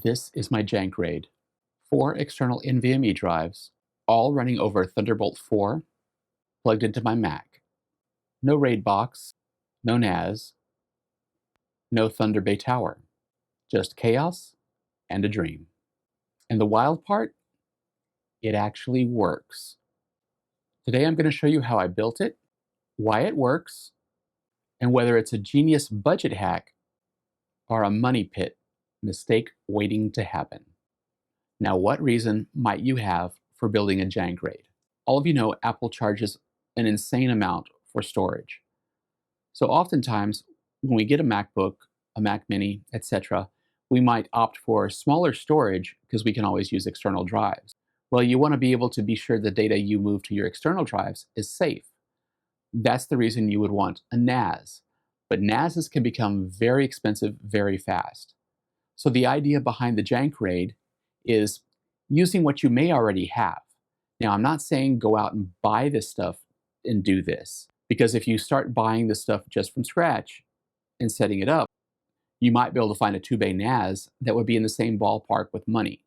This is my JANK RAID. 4 external NVMe drives, all running over Thunderbolt 4, plugged into my Mac. No RAID box, no NAS, no Thunder Bay Tower. Just chaos and a dream. And the wild part? It actually works. Today I'm going to show you how I built it, why it works, and whether it's a genius budget hack or a money pit mistake waiting to happen. Now, what reason might you have for building a JANK RAID? All of you know Apple charges an insane amount for storage. So oftentimes, when we get a MacBook, a Mac Mini, etc., we might opt for smaller storage because we can always use external drives. Well, you want to be able to be sure the data you move to your external drives is safe. That's the reason you would want a NAS. But NASs can become very expensive very fast. So the idea behind the JANK RAID is using what you may already have. Now, I'm not saying go out and buy this stuff and do this, because if you start buying this stuff just from scratch and setting it up, you might be able to find a 2-bay NAS that would be in the same ballpark with money.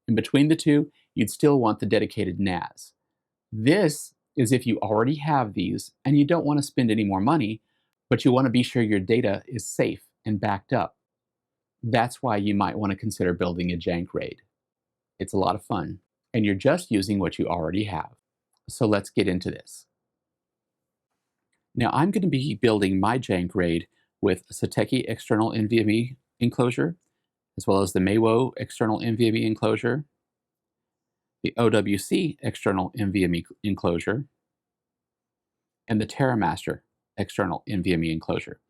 In between the two, you'd still want the dedicated NAS. This is if you already have these and you don't want to spend any more money, but you want to be sure your data is safe and backed up. That's why you might want to consider building a JANK RAID. It's a lot of fun, and you're just using what you already have. So let's get into this. Now I'm going to be building my JANK RAID with Satechi external NVMe enclosure, as well as the Mawo external NVMe enclosure, the OWC external NVMe enclosure, and the TerraMaster external NVMe enclosure.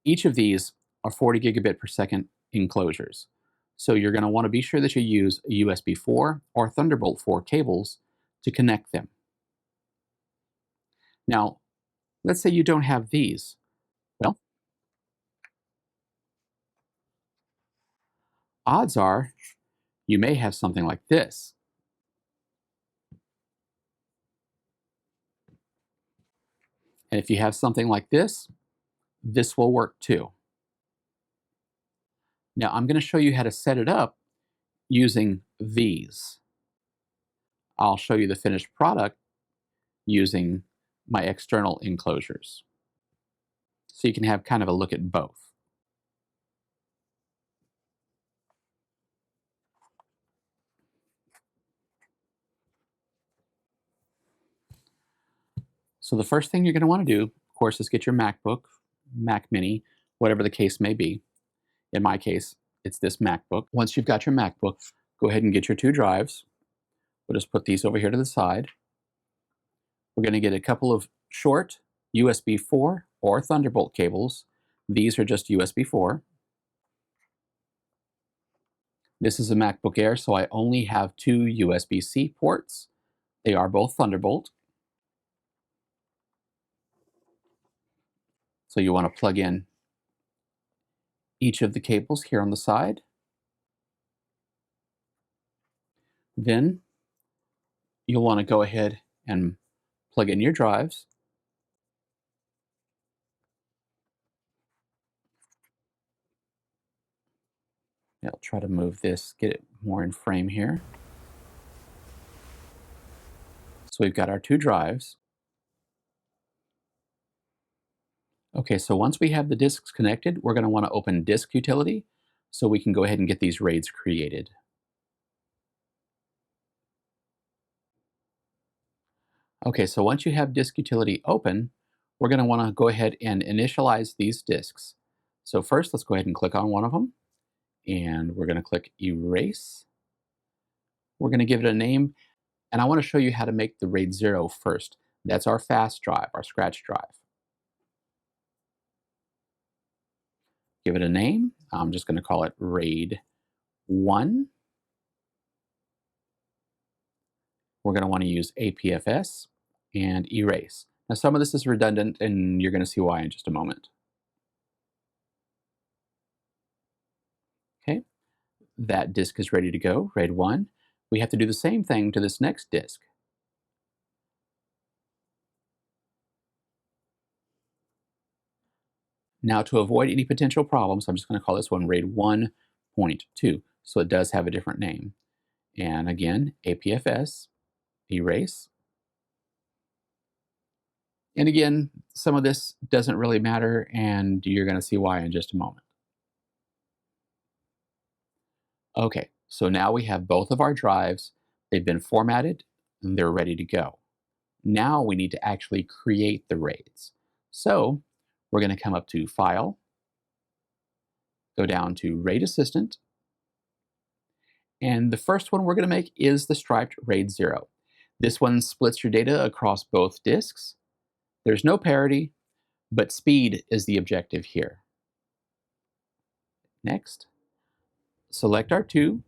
Each of these are 40 gigabit per second enclosures. So you're going to want to be sure that you use a USB 4 or Thunderbolt 4 cables to connect them. Now, let's say you don't have these. Well, odds are you may have something like this. And if you have something like this will work too. Now I'm going to show you how to set it up using these. I'll show you the finished product using my external enclosures. So you can have kind of a look at both. So the first thing you're going to want to do, of course, is get your MacBook, Mac Mini, whatever the case may be. In my case, it's this MacBook. Once you've got your MacBook, go ahead and get your 2 drives. We'll just put these over here to the side. We're going to get a couple of short USB 4 or Thunderbolt cables. These are just USB 4. This is a MacBook Air, so I only have 2 USB-C ports. They are both Thunderbolt. So you want to plug in each of the cables here on the side. Then you'll want to go ahead and plug in your drives. I'll try to move this, get it more in frame here. So we've got our 2 drives. Okay, so once we have the disks connected, we're going to want to open Disk Utility so we can go ahead and get these RAIDs created. Okay, so once you have Disk Utility open, we're going to want to go ahead and initialize these disks. So first, let's go ahead and click on one of them, and we're going to click Erase. We're going to give it a name, and I want to show you how to make the RAID 0 first. That's our fast drive, our scratch drive. Give it a name. I'm just going to call it RAID 1. We're going to want to use APFS and erase. Now some of this is redundant, and you're going to see why in just a moment. Okay, that disk is ready to go, RAID 1. We have to do the same thing to this next disk. Now to avoid any potential problems, I'm just going to call this one RAID 1.2. so it does have a different name. And again, APFS, erase. And again, some of this doesn't really matter, and you're going to see why in just a moment. Okay, so now we have both of our drives. They've been formatted, and they're ready to go. Now we need to actually create the RAIDs. So we're going to come up to File, go down to RAID Assistant, and the first one we're going to make is the striped RAID 0. This one splits your data across both disks. There's no parity, but speed is the objective here. Next, select our 2.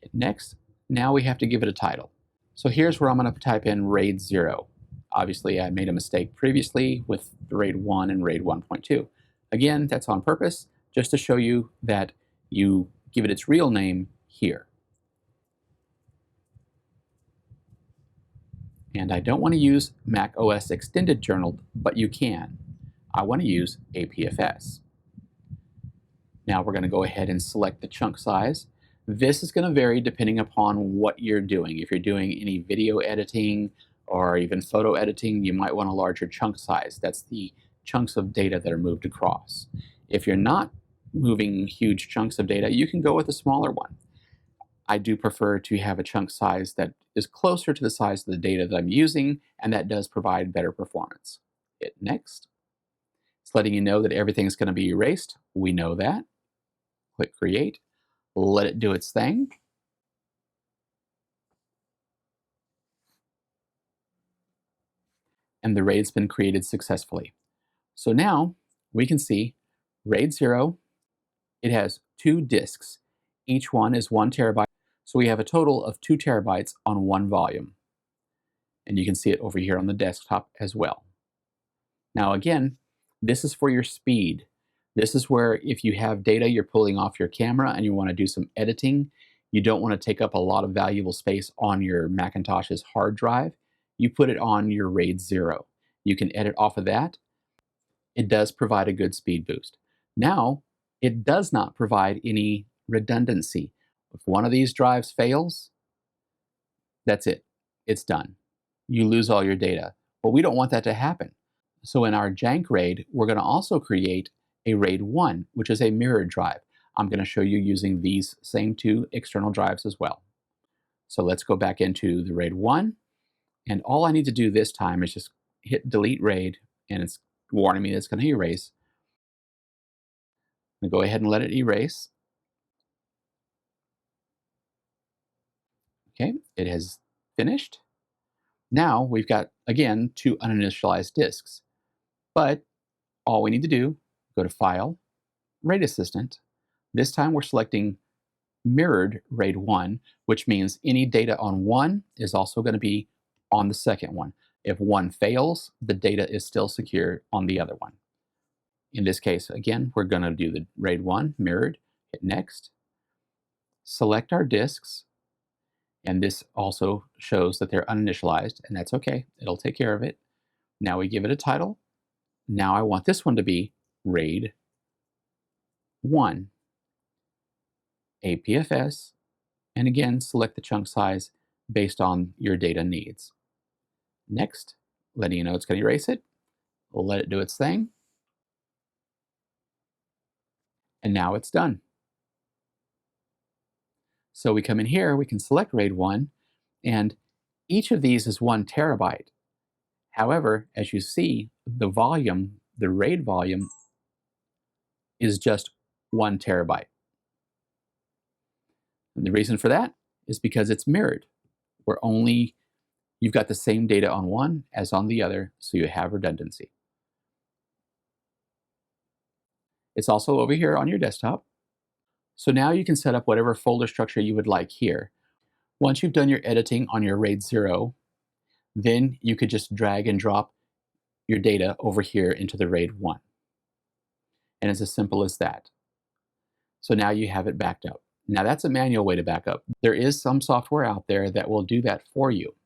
Hit Next. Now we have to give it a title. So here's where I'm going to type in RAID 0. Obviously, I made a mistake previously with RAID 1 and RAID 1.2. Again, that's on purpose, just to show you that you give it its real name here. And I don't want to use Mac OS Extended Journal, but you can. I want to use APFS. Now we're going to go ahead and select the chunk size. This is going to vary depending upon what you're doing. If you're doing any video editing or even photo editing, you might want a larger chunk size. That's the chunks of data that are moved across. If you're not moving huge chunks of data, you can go with a smaller one. I do prefer to have a chunk size that is closer to the size of the data that I'm using, and that does provide better performance. Hit Next. It's letting you know that everything's going to be erased. We know that. Click Create. Let it do its thing. And the RAID's been created successfully. So now we can see RAID 0. It has 2 disks. Each one is 1 terabyte. So we have a total of 2 terabytes on one volume. And you can see it over here on the desktop as well. Now again, this is for your speed. This is where if you have data you're pulling off your camera and you want to do some editing, you don't want to take up a lot of valuable space on your Macintosh's hard drive, you put it on your RAID 0. You can edit off of that. It does provide a good speed boost. Now, it does not provide any redundancy. If one of these drives fails, that's it. It's done. You lose all your data. But we don't want that to happen. So in our JANK RAID, we're going to also create a RAID 1, which is a mirrored drive. I'm going to show you using these same 2 external drives as well. So let's go back into the RAID 1. And all I need to do this time is just hit Delete RAID, and it's warning me that it's going to erase. I'm going to go ahead and let it erase. Okay, it has finished. Now we've got, again, 2 uninitialized disks. But all we need to do, go to File, RAID Assistant. This time we're selecting mirrored RAID 1, which means any data on one is also going to be on the second one. If one fails, the data is still secure on the other one. In this case, again, we're going to do the RAID 1 mirrored, hit Next, select our disks, and this also shows that they're uninitialized, and that's okay. It'll take care of it. Now we give it a title. Now I want this one to be RAID 1, APFS, and again, select the chunk size based on your data needs. Next, letting you know it's going to erase it. We'll let it do its thing. And now it's done. So we come in here, we can select RAID 1, and each of these is 1 terabyte. However, as you see, the volume, the RAID volume, is just 1 terabyte. And the reason for that is because it's mirrored. You've got the same data on one as on the other, so you have redundancy. It's also over here on your desktop. So now you can set up whatever folder structure you would like here. Once you've done your editing on your RAID 0, then you could just drag and drop your data over here into the RAID 1. And it's as simple as that. So now you have it backed up. Now that's a manual way to back up. There is some software out there that will do that for you.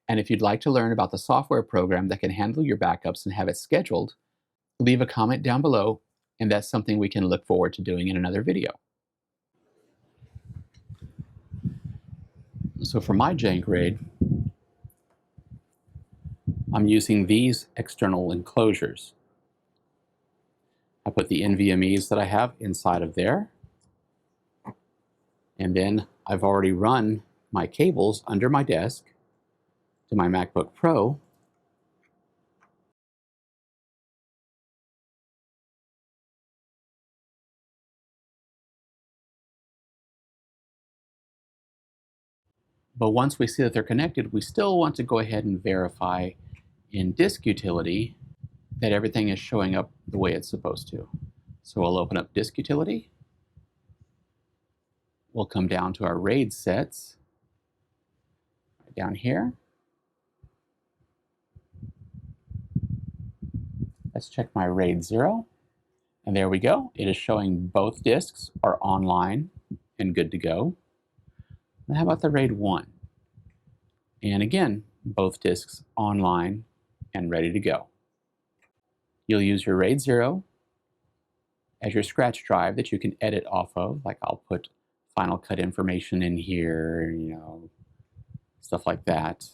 And if you'd like to learn about the software program that can handle your backups and have it scheduled, leave a comment down below and that's something we can look forward to doing in another video. So for my JANK RAID, I'm using these external enclosures. I put the NVMe's that I have inside of there, and then I've already run my cables under my desk to my MacBook Pro. But once we see that they're connected, we still want to go ahead and verify in Disk Utility that everything is showing up the way it's supposed to. So we'll open up Disk Utility. We'll come down to our RAID sets right down here. Let's check my RAID 0. And there we go. It is showing both disks are online and good to go. And how about the RAID 1? And again, both disks online and ready to go. You'll use your RAID 0 as your scratch drive that you can edit off of. Like I'll put Final Cut information in here, stuff like that.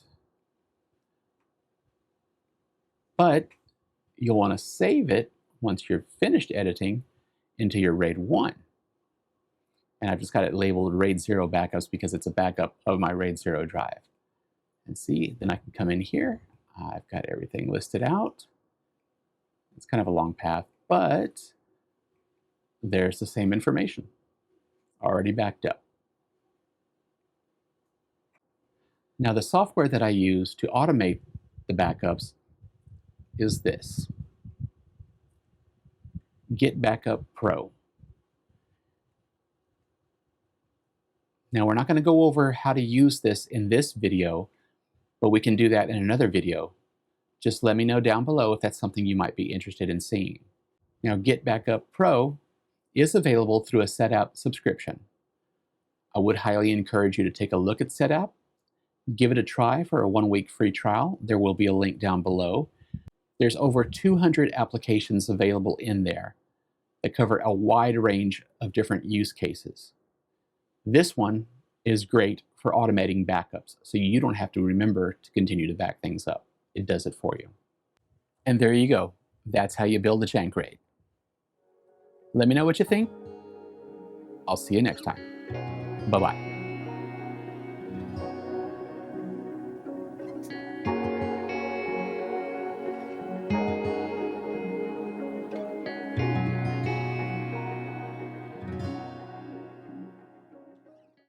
But you'll want to save it once you're finished editing into your RAID 1. And I've just got it labeled RAID 0 backups because it's a backup of my RAID 0 drive. And see, then I can come in here. I've got everything listed out. It's kind of a long path, but there's the same information already backed up. Now the software that I use to automate the backups is this, Get Backup Pro. Now we're not going to go over how to use this in this video, but we can do that in another video. Just let me know down below if that's something you might be interested in seeing. Now Get Backup Pro is available through a SetApp subscription. I would highly encourage you to take a look at SetApp. Give it a try for a 1-week free trial. There will be a link down below. There's over 200 applications available in there that cover a wide range of different use cases. This one is great for automating backups, so you don't have to remember to continue to back things up. It does it for you. And there you go. That's how you build a JANK RAID. Let me know what you think. I'll see you next time. Bye-bye.